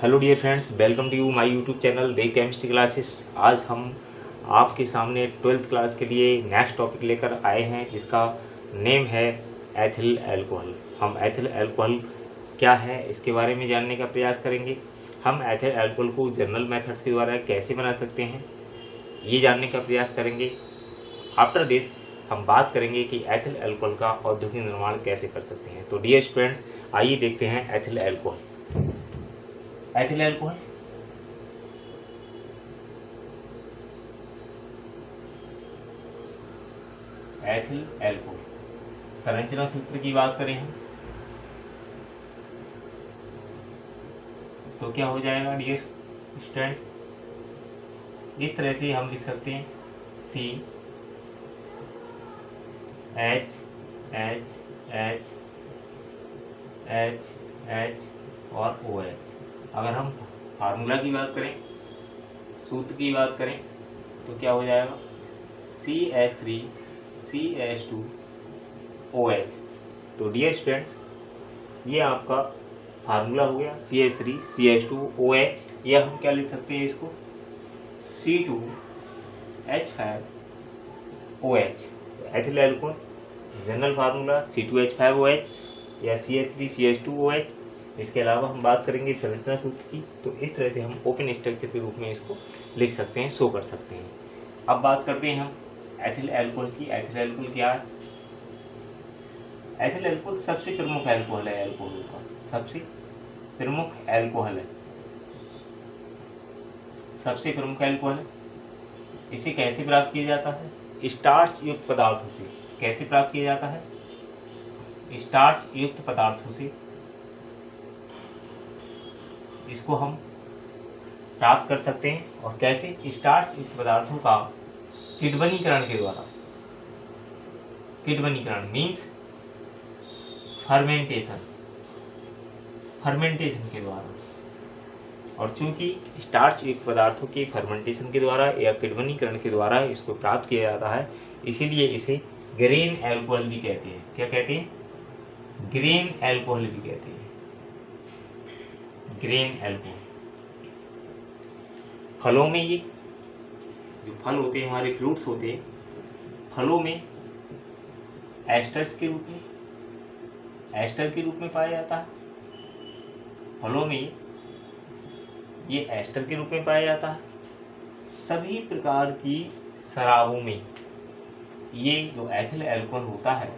Hello dear friends, welcome to you my YouTube channel Dev chemistry classes. आज हम आपके सामने 12th क्लास के लिए नेक्स्ट टॉपिक लेकर आए हैं जिसका नेम है एथिल अल्कोहल। हम एथिल अल्कोहल क्या है इसके बारे में जानने का प्रयास करेंगे। हम एथिल अल्कोहल को जनरल मेथड्स के द्वारा कैसे बना सकते हैं ये जानने का प्रयास करेंगे। आफ्टर दिस हम बात करेंगे कि एथिल अल्कोहल का औद्योगिक निर्माण कैसे कर सकते हैं। तो डियर स्टूडेंट्स, आइए देखते हैं ethyl alcohol. Ethyl alcohol ethyl alcohol संरचना सूत्र की बात करें हम तो क्या हो जाएगा डियर स्टूडेंट्स, इस तरह से हम लिख सकते हैं C H H H H H और ओ एच। अगर हम फार्मूला की बात करें, सूत्र की बात करें तो क्या हो जाएगा CH3 CH2 OH। तो डियर स्टूडेंट्स, ये आपका फार्मूला हो गया CH3 CH2 OH, या हम क्या लिख सकते हैं इसको C2H5 OH। Ethyl alcohol general formula C2H5OH या CH3 CH2 OH। इसके अलावा हम बात करेंगे संरचना सूत्र की, तो इस तरह से हम ओपन स्ट्रक्चर के रूप में इसको लिख सकते हैं, शो कर सकते हैं। अब बात करते हैं हम एथिल अल्कोहल की। एथिल अल्कोहल क्या है? एथिल अल्कोहल सबसे प्रमुख अल्कोहल है, अल्कोहल का सबसे प्रमुख अल्कोहल है, सबसे प्रमुख अल्कोहल है। इसे कैसे प्राप्त किया जाता है? स्टार्च युक्त पदार्थों से। कैसे प्राप्त किया जाता है? स्टार्च युक्त पदार्थों से इसको हम प्राप्त कर सकते हैं। और कैसे? स्टार्च युक्त पदार्थों का किण्वनीकरण के द्वारा। किण्वनीकरण मीन्स फर्मेंटेशन, फर्मेंटेशन के द्वारा। और चूंकि स्टार्च युक्त पदार्थों के फर्मेंटेशन के द्वारा या किण्वनीकरण के द्वारा इसको प्राप्त किया जाता है, इसीलिए इसे ग्रेन अल्कोहल भी कहते हैं। क्या कहते हैं? ग्रेन अल्कोहल भी कहते हैं, ग्रेन अल्कोहल। फलों में ये जो फल होते हैं, हमारे फ्रूट्स होते हैं, फलों में एस्टर्स के रूप में, एस्टर के रूप में पाया जाता है। फलों में ये एस्टर के रूप में पाया जाता है। सभी प्रकार की शराबों में ये जो एथिल अल्कोहल होता है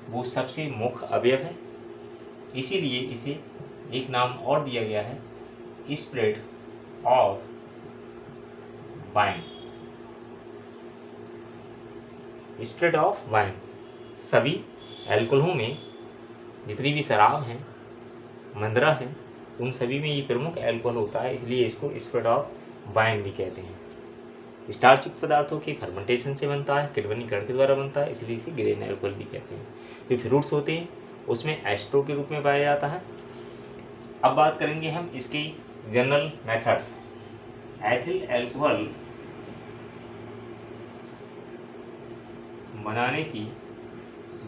वो सबसे मुख्य अवयव है, इसीलिए इसे एक नाम और दिया गया है, spread of wine. Spread of wine. सभी अल्कोहलों में जितनी भी शराब हैं, मंदरा है, उन सभी में ये प्रमुख अल्कोहल होता है, इसलिए इसको स्प्रेड ऑफ वाइन भी कहते हैं। स्टार्च युक्त पदार्थों के फर्मेंटेशन से बनता है, किण्वनीकरण के द्वारा बनता है, इसलिए इसे ग्रेन अल्कोहल भी कहते हैं। जो फ्रूट्स होते हैं उसमें एस्ट्रो के रूप में पाया जाता है। अब बात करेंगे हम इसकी जनरल मेथड्स। एथिल अल्कोहल बनाने की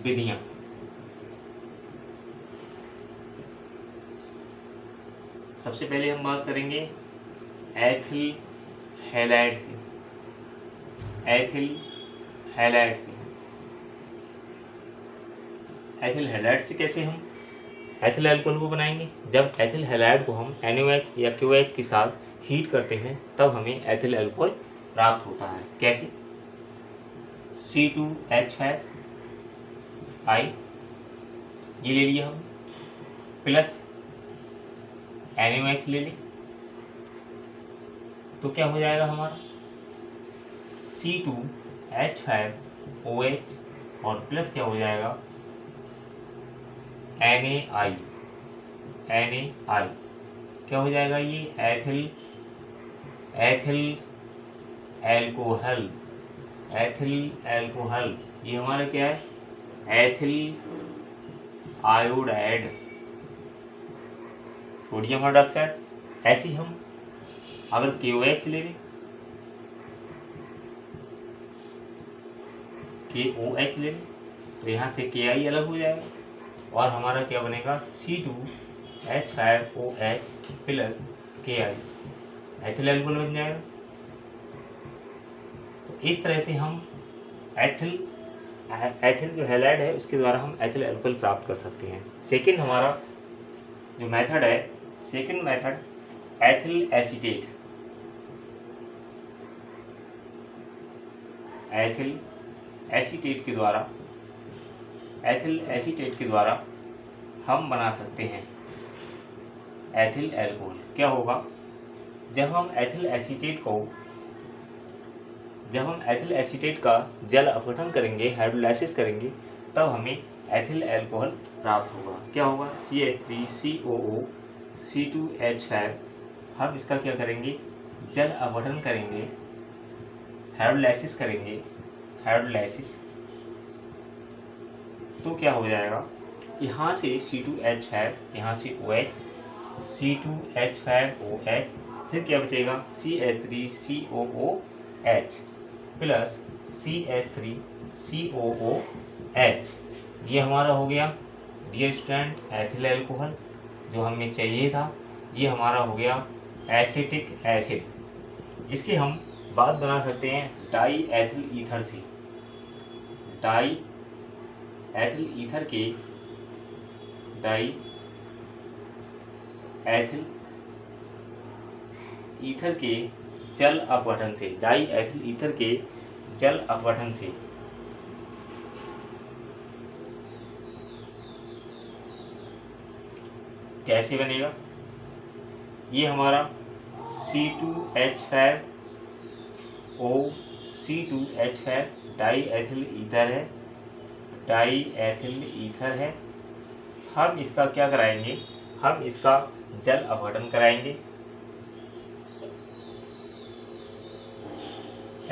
विधियां। सबसे पहले हम बात करेंगे एथिल हैलाइड से। एथिल हैलाइड से, एथिल हैलाइड से कैसे हम एथिल अल्कोहल को बनाएंगे? जब एथिल हैलाइड को हम NaOH या QH के साथ हीट करते हैं तब हमें एथिल अल्कोहल प्राप्त होता है। कैसे? C2H5I ये ले लिया हम, प्लस NaOH ले लें तो क्या हो जाएगा हमारा C2H5OH और प्लस क्या हो जाएगा NaI। NaI क्या हो जाएगा? ये एथिल अल्कोहल, एथिल अल्कोहल। ये हमारा क्या है? Ethyl iodide, sodium hydroxide. ऐसे ही हम अगर KOH ले लें, KOH ले लें तो यहाँ से Ki अलग हो जाएगा और हमारा क्या बनेगा H5OH plus Ki ethyl alcohol बन जाएगा। तो इस तरह से हम एथिल जो हैलाइड है उसके द्वारा हम एथिल एल्कोहल प्राप्त कर सकते हैं। सेकंड हमारा जो मेथड है, second method ethyl acetate. Ethyl acetate के द्वारा हम बना सकते हैं एथिल एल्कोहल। क्या होगा, जब हम एथिल एसीटेट का जल अपघटन करेंगे, हाइड्रोलाइसिस करेंगे, तब हमें एथिल एल्कोहल प्राप्त होगा। क्या होगा, CH3COO C2H5। हम इसका क्या करेंगे, जल अपघटन करेंगे, हाइड्रोलाइसिस करेंगे, तो क्या हो जाएगा, यहाँ से C2H5, यहाँ से OH, C2H5OH, फिर क्या बचेगा CH3COOH प्लस CH3COOH। ये हमारा हो गया डियर स्टूडेंट एथिल एल्कोहल जो हमें चाहिए था। ये हमारा हो गया एसिटिक एसिड। इसकी हम बात बना सकते हैं डाई एथिल ईथर से। डाई एथिल ईथर के जल अपघटन से, डाई एथिल ईथर के जल अपघटन से कैसे बनेगा, ये हमारा C2H5O C2H5 die ethyl ether है। हम इसका क्या कराएंगे, हम इसका जल अपघटन कराएंगे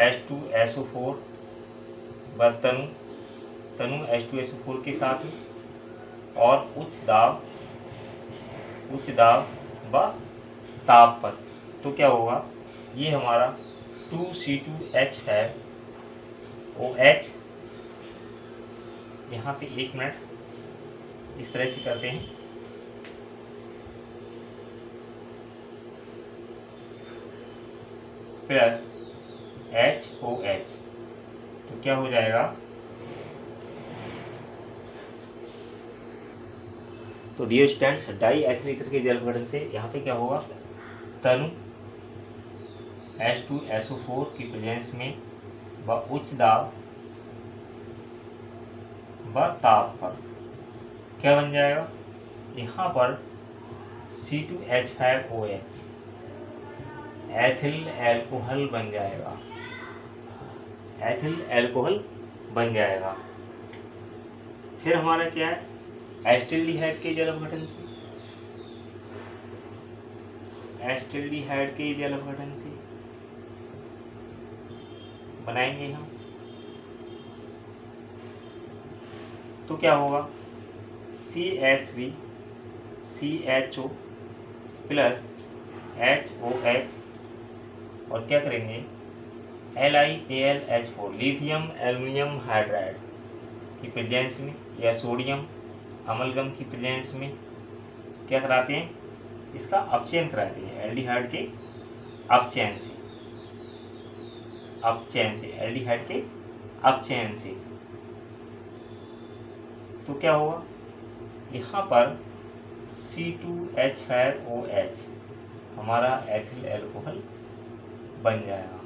H2SO4 व तनु H2SO4 के साथ और उच्च दाब व ताप पर। तो क्या होगा, ये हमारा 2C2H5OH, यहाँ पे 1 मिनट इस तरह से करते हैं, प्लस HOH। तो क्या हो जाएगा, तो dear students diethyl ether के जल अपघटन से यहाँ पे क्या होगा, तनु H2SO4 की प्रेजेंस में व उच्च दाब व ताप पर क्या बन जाएगा, यहाँ पर C2H5OH एथिल एल्कोहल बन जाएगा। फिर हमारा क्या है, एसिटाल्डिहाइड के जल अपघटन से बनाएंगे हम। तो क्या होगा, CH3CHO प्लस HOH और क्या करेंगे, LiAlH4 लिथियम एल्युमिनियम हाइड्राइड की प्रेजेंस में या सोडियम अमलगम की प्रेजेंस में क्या कराते हैं, इसका अपचयन कराते हैं एल्डिहाइड के अपचयन से। तो क्या होगा, यहाँ पर C2H5OH हमारा एथिल एल्कोहल बन जाएगा।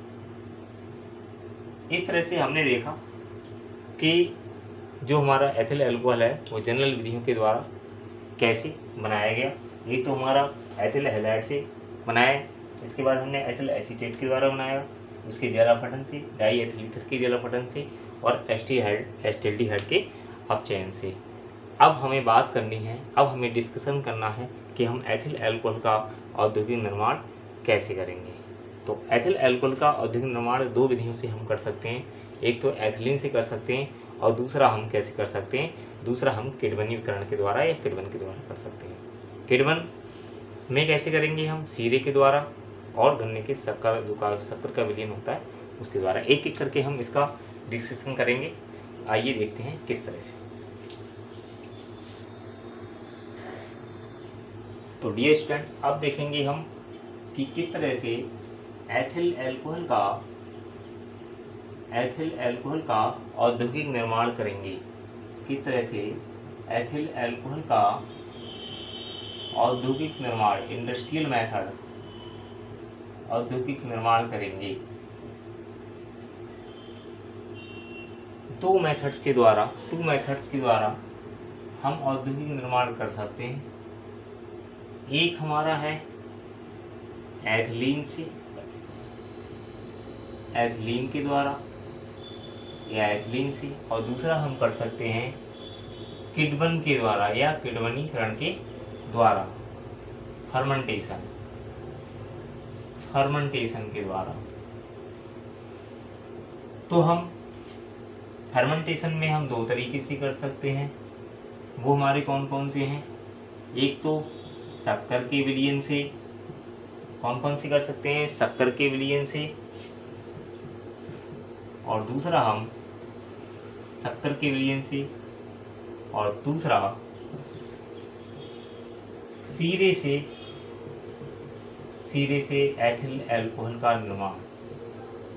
इस तरह से हमने देखा कि जो हमारा एथिल एल्कोहल है वो जनरल विधियों के द्वारा कैसे बनाया गया। ये तो हमारा एथिल हैलाइड से बनाया, इसके बाद हमने एथिल एसीटेट के द्वारा बनाया, उसके जल अपघटन से, डाई एथिल ईथर के जल अपघटन से और एसिटाल्डिहाइड के अपचयन से। अब हमें बात करनी है, अब हमें डिस्कशन करना है कि हम एथिल एल्कोहल का औद्योगिक निर्माण कैसे करेंगे। तो एथिल एल्कोहल का औद्योगिक निर्माण 2 विधियों से हम कर सकते हैं। एक तो एथिलीन से कर सकते हैं और दूसरा हम कैसे कर सकते हैं, दूसरा हम किण्वनीकरण के द्वारा या किण्वन के द्वारा कर सकते हैं। किण्वन में कैसे करेंगे, हम सीरे के द्वारा और गन्ने के शक्कर का विलीन होता है उसके द्वारा। एक एक करके हम इसका डिस्कशन करेंगे। आइए देखते हैं किस तरह से। तो डियर स्टूडेंट्स, अब देखेंगे हम कि किस तरह से एथिल अल्कोहल का औद्योगिक निर्माण करेंगे। किस तरह से एथिल अल्कोहल का औद्योगिक निर्माण, इंडस्ट्रियल मेथड, औद्योगिक निर्माण करेंगे। टू मेथड्स के द्वारा हम औद्योगिक निर्माण कर सकते हैं। एक हमारा है एथिलीन के द्वारा या एथिलीन से, और दूसरा हम कर सकते हैं किण्वन के द्वारा या किण्वनीकरण के द्वारा, फर्मेंटेशन के द्वारा। तो हम फर्मेंटेशन में हम दो तरीके से कर सकते हैं। वो हमारे कौन कौन से हैं? एक तो शक्कर के विलयन से। कौन कौन से कर सकते हैं? शक्कर के विलयन से। और दूसरा हम शक्कर के विलयन से, और दूसरा सीरे से एथिल अल्कोहल का निर्माण,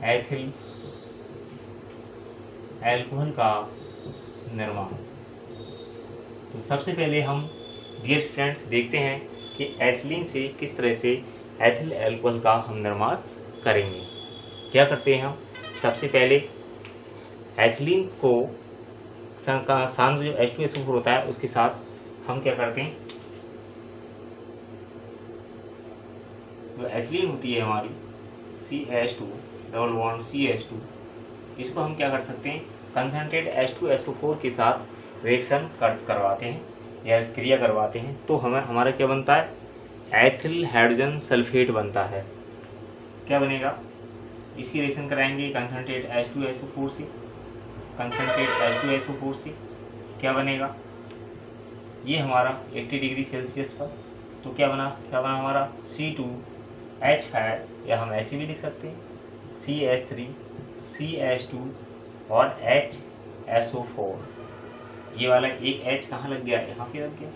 एथिल अल्कोहल का निर्माण। तो सबसे पहले हम डियर स्टूडेंट्स देखते हैं कि एथिलीन से किस तरह से एथिल अल्कोहल का हम निर्माण करेंगे। क्या करते हैं हम? सबसे पहले एथिलीन को का सांद्र जो H2SO4 होता है उसके साथ हम क्या करते हैं, जो एथिलीन होती है हमारी CH2 डबल बॉन्ड CH2, इसको हम क्या कर सकते हैं, कंसंट्रेट H2SO4 के साथ रिएक्शन करवाते हैं या क्रिया करवाते हैं। तो हमारा क्या बनता है? एथिल हाइड्रोजन सल्फेट बनता है। क्या बनेगा? इसकी रिएक्शन कराएंगे कंसंट्रेट H2SO4 से, क्या बनेगा? ये हमारा 80 डिग्री सेल्सियस पर, तो क्या बना हमारा C2H5, या हम ऐसे भी लिख सकते हैं CH3 CH2 और HSO4। ये वाला एक H कहाँ लग गया? यहाँ पे लग गया।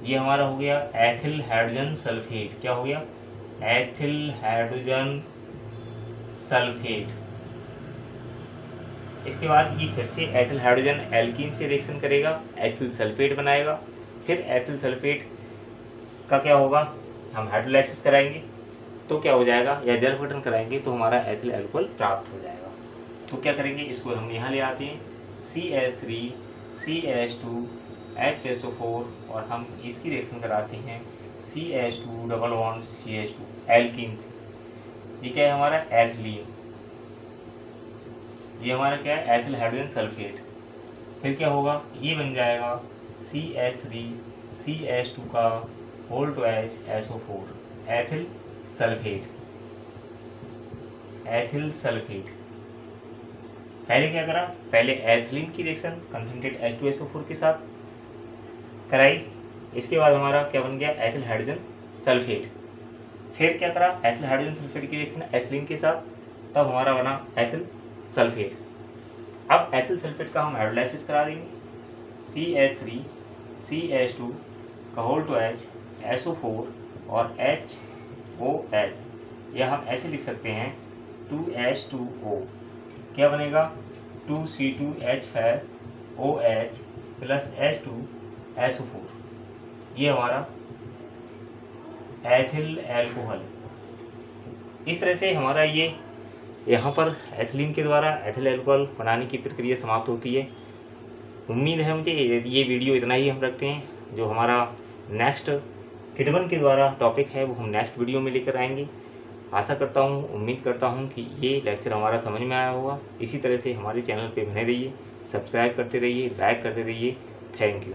ये हमारा हो गया एथिल हाइड्रोजन सल्फेट। क्या हो गया? Ethyl hydrogen sulphate. इसके बाद ये फिर से एथिल हाइड्रोजन एल्कीन से रिएक्शन करेगा, एथिल सल्फेट बनाएगा। फिर एथिल सल्फेट का क्या होगा? हम हाइड्रोलाइसिस कराएंगे तो क्या हो जाएगा, या जल अपघटन कराएंगे तो हमारा एथिल अल्कोहल प्राप्त हो जाएगा। तो क्या करेंगे, इसको हम यहाँ ले आते हैं CH3 CH2 HSO4, और हम इसकी रिएक्शन कराते हैं CH2 double bond CH2 alkene से। ये क्या है हमारा? एथिलीन। ये हमारा क्या है? Ethyl hydrogen sulphate. फिर क्या होगा? ये बन जाएगा CH3 CH2 का whole to SO4 ethyl sulphate. पहले क्या करा? पहले एथिलीन की रिएक्शन कंसंट्रेट H2SO4 के साथ कराई। इसके बाद हमारा क्या बन गया? Ethyl hydrogen sulphate. फिर क्या करा? एथिल हाइड्रोजन सल्फेट की रिएक्शन एथिलीन के साथ, तब हमारा बना एथिल सल्फेट। अब एथिल सल्फेट का हम हाइड्रोलाइसिस करा देंगे CH3 CH2 का होल टू SO4 और HOH, या हम ऐसे लिख सकते हैं 2H2O। क्या बनेगा? 2C2H5OH plus H2SO4। ये हमारा एथिल अल्कोहल। इस तरह से हमारा ये यहाँ पर एथिलीन के द्वारा एथिल अल्कोहल बनाने की प्रक्रिया समाप्त होती है। उम्मीद है मुझे ये वीडियो इतना ही हम रखते हैं। जो हमारा नेक्स्ट किण्वन के द्वारा टॉपिक है वो हम नेक्स्ट वीडियो में लेकर आएंगे। आशा करता हूँ, उम्मीद करता हूँ कि ये लेक्चर हमारा समझ में आया होगा। इसी तरह से हमारे चैनल पे बने रहिए, सब्सक्राइब करते रहिए, लाइक करते रहिए। Thank you.